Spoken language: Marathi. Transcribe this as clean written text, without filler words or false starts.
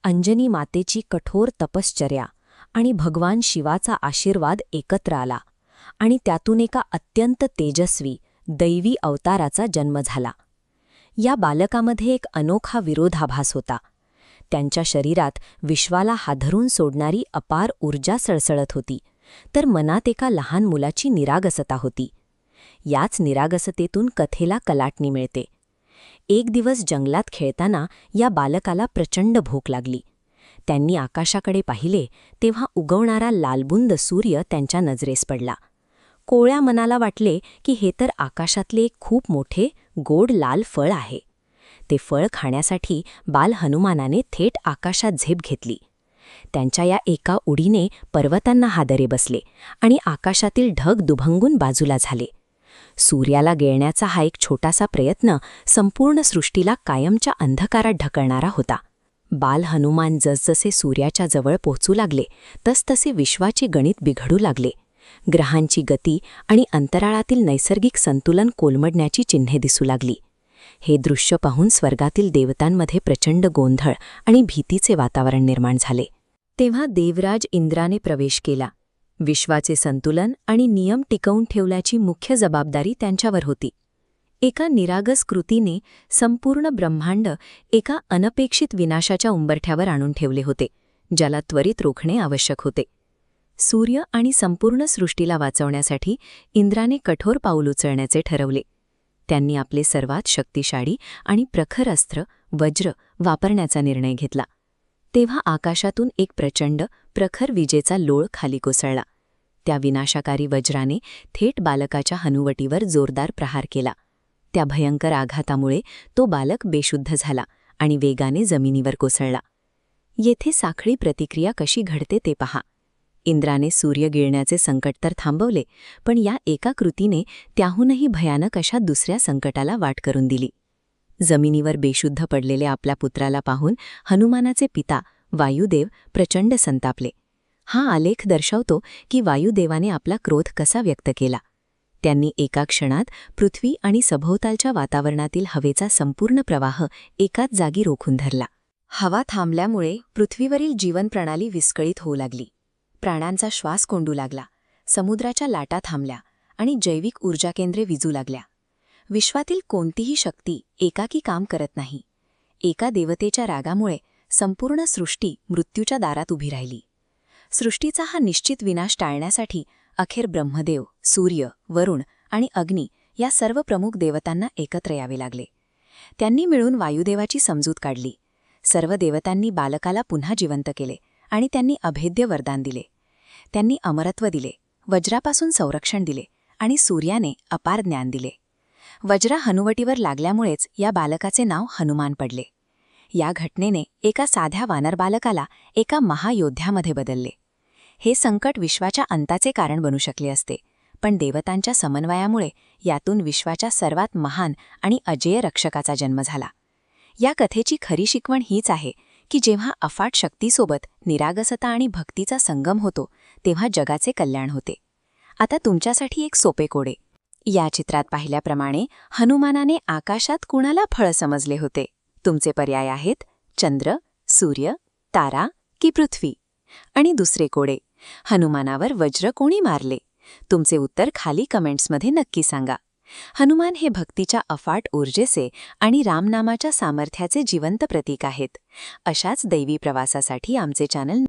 अंजनी मातेची कठोर तपश्चर्या आणि भगवान शिवाचा आशीर्वाद एकत्र आला आणि त्यातून एका अत्यंत तेजस्वी दैवी अवताराचा जन्म झाला. या बालकामध्ये एक अनोखा विरोधाभास होता. त्यांच्या शरीरात विश्वाला हादरून सोडणारी अपार ऊर्जा सळसळत होती, तर मनात एका लहान मुलाची निरागसता होती. याच निरागसतेतून कथेला कलाटणी मिळते. एक दिवस जंगलात खेळताना या बालकाला प्रचंड भूक लागली. त्यांनी आकाशाकडे पाहिले तेव्हा उगवणारा लालबुंद सूर्य त्यांच्या नजरेस पडला. कोवळ्या मनाला वाटले की हे तर आकाशातले एक खूप मोठे गोड लाल फळ आहे. ते फळ खाण्यासाठी बाल हनुमानाने थेट आकाशात झेप घेतली. त्यांच्या या एका उडीने पर्वतांना हादरे बसले आणि आकाशातील ढग दुभंगून बाजूला झाले. सूर्याला गिळण्याचा हा एक छोटासा प्रयत्न संपूर्ण सृष्टीला कायमच्या अंधकारात ढकलणारा होता. बाल हनुमान जसजसे सूर्याच्या जवळ पोहोचू लागले तसतसे विश्वाचे गणित बिघडू लागले. ग्रहांची गती आणि अंतराळातील नैसर्गिक संतुलन कोलमडण्याची चिन्हे दिसू लागली. हे दृश्य पाहून स्वर्गातील देवतांमध्ये प्रचंड गोंधळ आणि भीतीचे वातावरण निर्माण झाले. तेव्हा देवराज इंद्राने प्रवेश केला. विश्वाचे संतुलन आणि नियम टिकवून ठेवण्याची मुख्य जबाबदारी त्यांच्यावर होती. एका निरागस कृतीने संपूर्ण ब्रह्मांड एका अनपेक्षित विनाशाच्या उंबरठ्यावर आणून ठेवले होते, ज्याला त्वरित रोखणे आवश्यक होते. सूर्य आणि संपूर्ण सृष्टीला वाचवण्यासाठी इंद्राने कठोर पाऊल उचलण्याचे ठरवले. त्यांनी आपले सर्वात शक्तिशाली आणि प्रखर अस्त्र वज्र वापरण्याचा निर्णय घेतला. तेव्हा आकाशातून एक प्रचंड प्रखर विजेचा लोळ खाली कोसळला. त्या विनाशकारी वज्राने थेट बालकाच्या हनुवटीवर जोरदार प्रहार केला. त्या भयंकर आघातामुळे तो बालक बेशुद्ध झाला आणि वेगाने जमिनीवर कोसळला. येथे साखळी प्रतिक्रिया कशी घडते ते पहा. इंद्राने सूर्य गिळण्याचे संकट तर थांबवले, पण या एका कृतीने त्याहूनही भयानक अशा दुसऱ्या संकटाला वाट करून दिली. जमिनीवर बेशुद्ध पडलेल्या आपल्या पुत्राला पाहून हनुमानाचे पिता वायुदेव प्रचंड संतापले. हा आलेख दर्शवतो की वायुदेवाने आपला क्रोध कसा व्यक्त केला. त्यांनी एका क्षणात पृथ्वी आणि सभोवतालच्या वातावरणातील हवेचा संपूर्ण प्रवाह एकाच जागी रोखून धरला. हवा थांबल्यामुळे पृथ्वीवरील जीवनप्रणाली विस्कळीत होऊ लागली. प्राण्यांचा श्वास कोंडू लागला, समुद्राच्या लाटा थांबल्या आणि जैविक ऊर्जा केंद्रे विजू लागल्या. विश्वातील कोणतीही शक्ती एकाकी काम करत नाही. एका देवतेच्या रागामुळे संपूर्ण सृष्टी मृत्यूच्या दारात उभी राहिली. सृष्टीचा हा निश्चित विनाश टाळण्यासाठी अखेर ब्रह्मदेव, सूर्य, वरुण आणि अग्नी या सर्व प्रमुख देवतांना एकत्र यावे लागले. त्यांनी मिळून वायुदेवाची समजूत काढली. सर्व देवतांनी बालकाला पुन्हा जिवंत केले आणि त्यांनी अभेद्य वरदान दिले. त्यांनी अमरत्व दिले, वज्रापासून संरक्षण दिले आणि सूर्याने अपार ज्ञान दिले. वज्र हनुवटीवर लागल्यामुळेच या बालकाचे नाव हनुमान पडले. या घटनेने एका साध्या वानर बालकाला एका महायोद्ध्यामध्ये बदलले. हे संकट विश्वाच्या अंताचे कारण बनू शकले असते, पण देवतांच्या समन्वयामुळे यातून विश्वाच्या सर्वात महान आणि अजेय रक्षकाचा जन्म झाला. या कथेची खरी शिकवण हीच आहे की जेव्हा अफाट शक्तीसोबत निरागसता आणि भक्तीचा संगम होतो तेव्हा जगाचे कल्याण होते. आता तुमच्यासाठी एक सोपे कोडे. या चित्रात पाहिल्याप्रमाणे हनुमानाने आकाशात कुणाला फळ समजले होते? तुमचे पर्याय आहेत चंद्र, सूर्य, तारा की पृथ्वी. आणि दुसरे कोडे, हनुमानावर वज्र कोणी मारले? तुमचे उत्तर खाली कमेंट्समध्ये नक्की सांगा. हनुमान हे भक्तीच्या अफाट ऊर्जेचे आणि रामनामाच्या सामर्थ्याचे जिवंत प्रतीक आहेत. अशाच दैवी प्रवासासाठी आमचे चॅनल